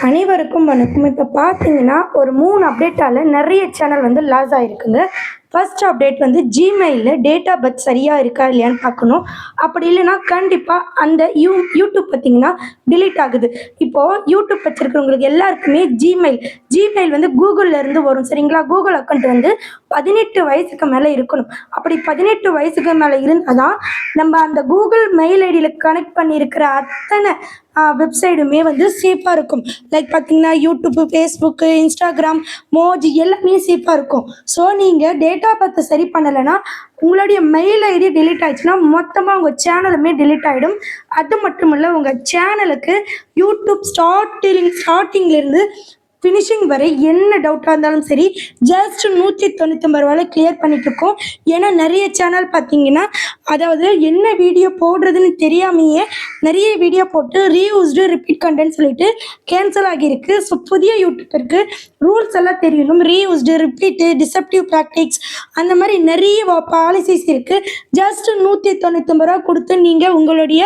அனைவருக்கும் வணக்கம். இப்போ பார்த்தீங்கன்னா ஒரு 3 அப்டேட்டால் நிறைய சேனல் வந்து லாஸ் ஆகிருக்குங்க. ஃபர்ஸ்ட் அப்டேட் வந்து ஜிமெயிலில் டேட் ஆஃப் பர்த் சரியாக இருக்கா இல்லையான்னு பார்க்கணும். அப்படி இல்லைன்னா கண்டிப்பாக அந்த யூடியூப் பார்த்தீங்கன்னா டிலீட் ஆகுது. இப்போது யூடியூப் வச்சுருக்கிறவங்களுக்கு எல்லாருக்குமே ஜிமெயில் வந்து கூகுளில் இருந்து வரும், சரிங்களா? கூகுள் அக்கௌண்ட் வந்து 18 வயசுக்கு மேலே இருக்கணும். அப்படி 18 வயசுக்கு மேலே இருந்தால் தான் நம்ம அந்த கூகுள் மெயில் ஐடியில் கனெக்ட் பண்ணியிருக்கிற அத்தனை வெப்சைட்டுமே வந்து சேஃபாக இருக்கும். லைக் பார்த்தீங்கன்னா யூடியூப்பு, ஃபேஸ்புக்கு, இன்ஸ்டாகிராம், மோஜி எல்லாமே சேஃபாக இருக்கும். ஸோ நீங்கள் டேட் ஆஃப் பர்த் சரி பண்ணலைன்னா உங்களுடைய மெயில் ஐடி டெலீட் ஆயிடுச்சுன்னா மொத்தமாக உங்கள் சேனலுமே டெலீட் ஆகிடும். அது மட்டும் இல்லை, உங்கள் சேனலுக்கு யூடியூப் ஸ்டார்டிங்லேருந்து ஃபினிஷிங் வரை என்ன டவுட்டாக இருந்தாலும் சரி ஜஸ்ட் 199 ரூபாயில் கிளியர் பண்ணிகிட்ருக்கோம். ஏன்னா நிறைய சேனல் பார்த்தீங்கன்னா அதாவது என்ன வீடியோ போடுறதுன்னு தெரியாமையே நிறைய வீடியோ போட்டு ரீயூஸ்டு ரிப்பீட் கண்டென்ட் சொல்லிட்டு கேன்சல் ஆகியிருக்கு. ஸோ புதிய யூடியூபருக்கு ரூல்ஸ் எல்லாம் தெரியணும். ரீயூஸ்டு, ரிப்பீட்டு, டிசப்டிவ் ப்ராக்டிக்ஸ் அந்த மாதிரி நிறைய பாலிசிஸ் இருக்குது. ஜஸ்ட் 199 ரூபா கொடுத்து நீங்கள் உங்களுடைய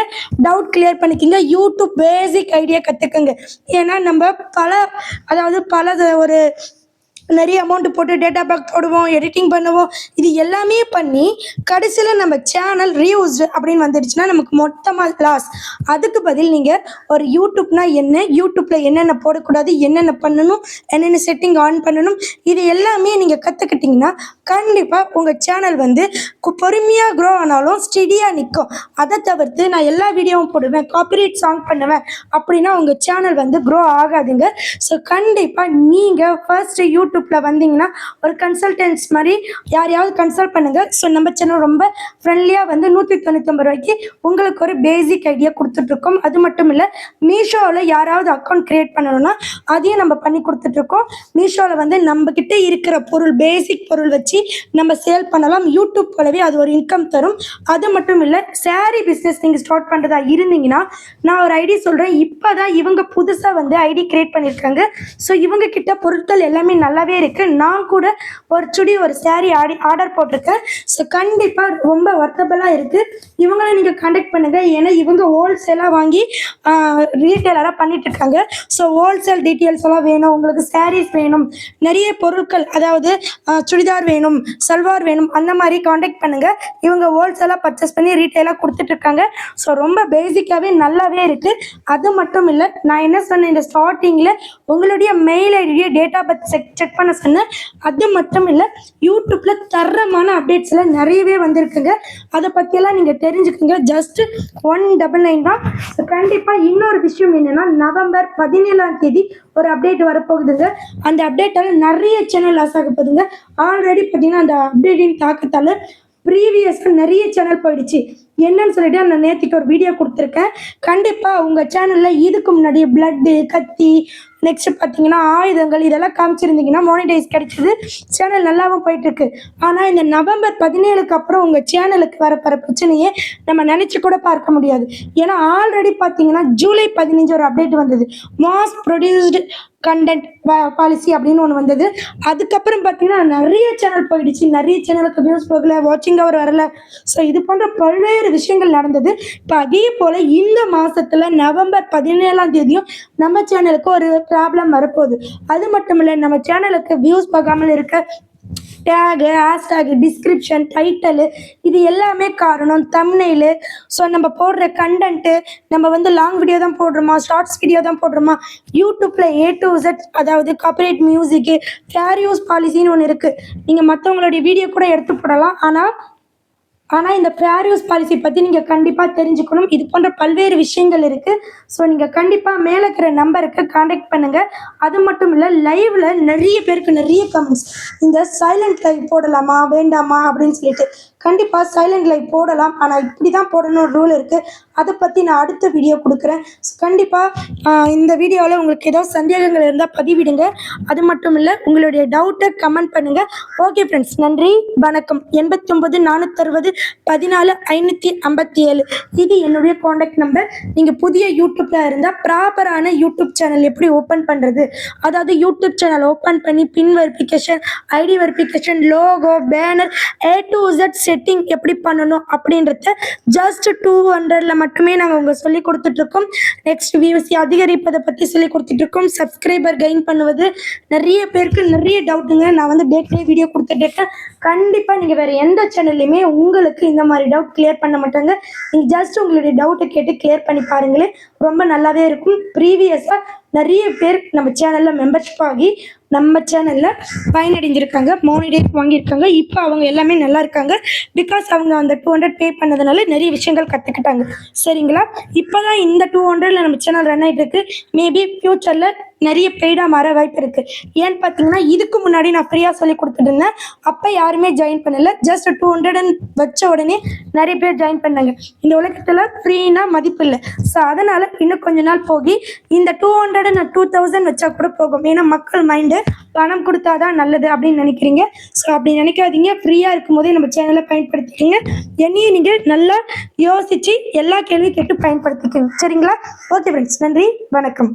டவுட் கிளியர் பண்ணிக்கிங்க. யூடியூப் பேசிக் ஐடியா கற்றுக்குங்க. ஏன்னா நம்ம ஒரு நிறைய அமௌண்ட் போட்டு டேட்டா பேக் போடுவோம், எடிட்டிங் பண்ணுவோம், இது எல்லாமே பண்ணி கடைசியில் நம்ம சேனல் ரீயூஸ்டு அப்படின்னு வந்துடுச்சுன்னா நமக்கு மொத்தமாக லாஸ். அதுக்கு பதில் நீங்கள் ஒரு யூடியூப்னா என்ன, யூடியூப்பில் என்னென்ன போடக்கூடாது, என்னென்ன பண்ணணும், என்னென்ன செட்டிங் ஆன் பண்ணணும், இது எல்லாமே நீங்கள் கற்றுக்கிட்டிங்கன்னா கண்டிப்பாக உங்கள் சேனல் வந்து பொறுமையாக க்ரோ ஆனாலும் ஸ்டெடியாக நிற்கும். அதை தவிர்த்து நான் எல்லா வீடியோவும் போடுவேன், காப்பிரைட் சாங் பண்ணுவேன் அப்படின்னா உங்கள் சேனல் வந்து க்ரோ ஆகாதுங்க. ஸோ கண்டிப்பாக நீங்கள் ஃபர்ஸ்ட் யூடியூப்பில் வந்தீங்கன்னா ஒரு கன்சல்டன்ஸ் மாதிரி யாரையாவது கன்சல்ட் பண்ணுங்கள். ஸோ நம்ம சேனல் ரொம்ப ஃப்ரெண்ட்லியாக வந்து 199 ரூபாய்க்கு உங்களுக்கு ஒரு பேசிக் ஐடியா கொடுத்துட்ருக்கோம். அது மட்டும் இல்லை, மீஷோவில் யாராவது அக்கௌண்ட் க்ரியேட் பண்ணணும்னா அதையும் நம்ம பண்ணி கொடுத்துட்ருக்கோம். மீஷோவில் வந்து நம்மக்கிட்ட இருக்கிற பொருள், பேசிக் பொருள் வச்சு நம்ம சேல் பண்ணலாம். யூடியூப் போலவே அது ஒரு இன்கம் தரும். அது மட்டும் இல்லை, சாரீ பிஸ்னஸ் நீங்கள் ஸ்டார்ட் பண்ணுறதா இருந்தீங்கன்னா நான் ஒரு ஐடி சொல்கிறேன். இப்போ தான் இவங்க புதுசாக வந்து ஐடி க்ரியேட் பண்ணியிருக்காங்க. ஸோ இவங்க கிட்ட பொருட்கள் எல்லாமே நல்லாவே இருக்குது. நான் கூட ஒரு சுடி, ஒரு சாரீ ஆர்டர் போட்டிருக்கேன். ஸோ கண்டிப்பாக ரொம்ப ஒர்த்தபுளாக இருக்குது. இவங்கள நீங்கள் கான்டாக்ட் பண்ணுங்கள். ஏன்னா இவங்க ஹோல்சேலாக வாங்கி ரீட்டெயிலராக பண்ணிகிட்ருக்காங்க. ஸோ ஹோல்சேல் டீட்டெயில்ஸ் எல்லாம் வேணும், உங்களுக்கு சாரீஸ் வேணும், நிறைய பொருட்கள் அதாவது சுடிதார் வேணும், சல்வார் வேணும், அந்த மாதிரி காண்டாக்ட் பண்ணுங்கள். இவங்க ஹோல்சேலாக பர்ச்சேஸ் பண்ணி ரீட்டெயிலாக கொடுத்துட்ருக்காங்க. ஸோ ரொம்ப பேசிக்காகவே நல்லாவே இருக்குது. அது மட்டும் இல்லை, நான் என்ன சொன்னேன், இந்த ஸ்டார்டிங்கில் உங்களுடைய மெயில் ஐடியை டேட் ஆஃப் பர்த் செக் பண்ண சொன்னேன். அது மட்டும் இல்லை, யூடியூப்பில் தரமான அப்டேட்ஸ்லாம் நிறையவே வந்திருக்குங்க. அதை பற்றியெல்லாம் நீங்கள் தெரிஞ்சுக்கோங்க. ஜஸ்ட்டு 199 தான். ஸோ கண்டிப்பாக இன்னொரு விஷயம் என்னென்னா, நவம்பர் 17ஆம் தேதி ஒரு அப்டேட் வரப்போகுதுங்க. அந்த அப்டேட்டால் நிறைய சேனல் லாஸ் ஆக போகுதுங்க. ஆல்ரெடி பார்த்தீங்கன்னா அந்த அப்டேட்டின் தாக்கத்தால் ப்ரீவியஸாக நிறைய சேனல் போயிடுச்சு. என்னன்னு சொல்லிட்டு நான் நேற்றுக்கு ஒரு வீடியோ கொடுத்துருக்கேன். கண்டிப்பாக உங்கள் சேனலில் இதுக்கு முன்னாடி பிளட்டு, கத்தி, நெக்ஸ்ட் பார்த்தீங்கன்னா ஆயுதங்கள் இதெல்லாம் காமிச்சிருந்தீங்கன்னா மானிடைஸ் கிடைச்சிது, சேனல் நல்லாவும் போயிட்டுருக்கு. ஆனால் இந்த நவம்பர் 17க்கு அப்புறம் உங்கள் சேனலுக்கு வரப்போகிற பிரச்சனையே நம்ம நினச்சி கூட பார்க்க முடியாது. ஏன்னா ஆல்ரெடி பார்த்தீங்கன்னா ஜூலை 15 ஒரு அப்டேட் வந்தது, மாஸ் ப்ரொடியூஸ்டு கண்டென்ட் பாலிசி அப்படின்னு ஒன்று வந்தது. அதுக்கப்புறம் பார்த்தீங்கன்னா நிறைய சேனல் போயிடுச்சு, நிறைய சேனலுக்கு வியூஸ் போகல, வாட்சிங் அவர் வரல. ஸோ இது போன்ற பல்வேறு விஷயங்கள் நடந்தது. இப்போ அதே போல் இந்த மாதத்தில் நவம்பர் 17ஆம் தேதியும் நம்ம சேனலுக்கு ஒரு ப்ராப்ளம் வரப்போகுது. அது மட்டும் இல்லை, நம்ம சேனலுக்கு வியூஸ் போகாமல் இருக்க டேகு, ஹேஷ்டேகு, டிஸ்கிரிப்ஷன், டைட்டலு இது எல்லாமே காரணம் தம்ப்நெயிலு. ஸோ நம்ம போடுற கண்டென்ட்டு நம்ம வந்து லாங் வீடியோ தான் போடுறோமா, ஷார்ட்ஸ் வீடியோ தான் போடுறோமா, யூடியூப்பில் A to Z அதாவது காப்பிரைட் மியூசிக்கு, ஃபேர் யூஸ் பாலிசின்னு ஒன்று இருக்குது. நீங்கள் மற்றவங்களுடைய வீடியோ கூட எடுத்து போடலாம். ஆனால் இந்த ஃபேர் யூஸ் பாலிசி பற்றி நீங்கள் கண்டிப்பாக தெரிஞ்சுக்கணும். இது போன்ற பல்வேறு விஷயங்கள் இருக்குது. ஸோ நீங்கள் கண்டிப்பாக மேலே இருக்கிற நம்பருக்கு காண்டாக்ட் பண்ணுங்கள். அது மட்டும் இல்லை, லைவில் நிறைய பேருக்கு நிறைய கமெண்ட்ஸ், இந்த சைலண்ட் லைவ் போடலாமா வேண்டாமா அப்படின்னு சொல்லிட்டு. கண்டிப்பாக சைலண்ட் லைவ் போடலாம், ஆனால் இப்படி தான் போடணும் ரூல் இருக்குது. அதை பற்றி நான் அடுத்த வீடியோ கொடுக்குறேன். ஸோ கண்டிப்பாக இந்த வீடியோவில் உங்களுக்கு ஏதோ சந்தேகங்கள் இருந்தால் பதிவிடுங்க. அது மட்டும் இல்லை, உங்களுடைய டவுட்டை கமெண்ட் பண்ணுங்கள். ஓகே ஃப்ரெண்ட்ஸ், நன்றி, வணக்கம். 89 460 14 557 இது என்னுடைய காண்டாக்ட் நம்பர். நீங்கள் புதிய யூடியூப்பில் இருந்தால் ப்ராப்பரான யூடியூப் சேனல் எப்படி ஓப்பன் பண்ணுறது, அதாவது யூடியூப் சேனல் ஓப்பன் பண்ணி பின் verification, ID verification, logo, banner A to Z setting எப்படி பண்ணணும் அப்படின்றத ஜஸ்ட் 200ல் மட்டுமே நாங்கள் உங்களுக்கு சொல்லி கொடுத்துட்ருக்கோம். நெக்ஸ்ட் வியூசி அதிகரிப்பதை பற்றி சொல்லி கொடுத்துட்ருக்கோம். சப்ஸ்கிரைபர் கெயின் பண்ணுவது நிறைய பேருக்கு நிறைய டவுட்டுங்க. நான் வந்து டே வீடியோ கொடுத்துட்ருக்கேன். கண்டிப்பாக நீங்கள் வேறு எந்த சேனல்லையுமே உங்களுக்கு இந்த மாதிரி டவுட் கிளியர் பண்ண மாட்டாங்க. நீங்கள் ஜஸ்ட் உங்களுடைய டவுட்டை கேட்டு கிளியர் பண்ணி பாருங்களேன், ரொம்ப நல்லாவே இருக்கும். ப்ரீவியஸாக நிறைய பேர் நம்ம சேனலில் மெம்பர்ஷிப் ஆகி நம்ம சேனலில் பயனடைஞ்சிருக்காங்க, மானிடைஸ் வாங்கியிருக்காங்க. இப்போ அவங்க எல்லாமே நல்லா இருக்காங்க. பிகாஸ் அவங்க அந்த 200 பே பண்ணதுனால நிறைய விஷயங்கள் கற்றுக்கிட்டாங்க. சரிங்களா? இப்போ தான் இந்த 200ல் நம்ம சேனல் ரன் ஆகிட்டு இருக்கு. மேபி ஃப்யூச்சரில் நிறைய பெய்டாக மாற வாய்ப்பு இருக்குது. ஏன்னு பார்த்தீங்கன்னா இதுக்கு முன்னாடி நான் ஃப்ரீயாக சொல்லி கொடுத்துட்டு இருந்தேன். அப்போ யாருமே ஜாயின் பண்ணலை. ஜஸ்ட் 200 வச்ச உடனே நிறைய பேர் ஜாயின் பண்ணாங்க. இந்த உலகத்தில் ஃப்ரீனா மதிப்பு இல்லை. ஸோ அதனால் இன்னும் கொஞ்ச நாள் போகி இந்த 200 நான் 2000 வச்சா கூட போகும். ஏன்னா மக்கள் மைண்டு பணம் கொடுத்தாதான் நல்லது அப்படின்னு நினைக்கிறீங்க. ஸோ அப்படி நினைக்காதீங்க. ஃப்ரீயாக இருக்கும் போதே நம்ம சேனலை பயன்படுத்திக்கிங்க. என்னையும் நீங்கள் நல்லா யோசித்து எல்லா கேள்வியும் கேட்டு பயன்படுத்திக்கோங்க. சரிங்களா? ஓகே ஃப்ரெண்ட்ஸ், நன்றி, வணக்கம்.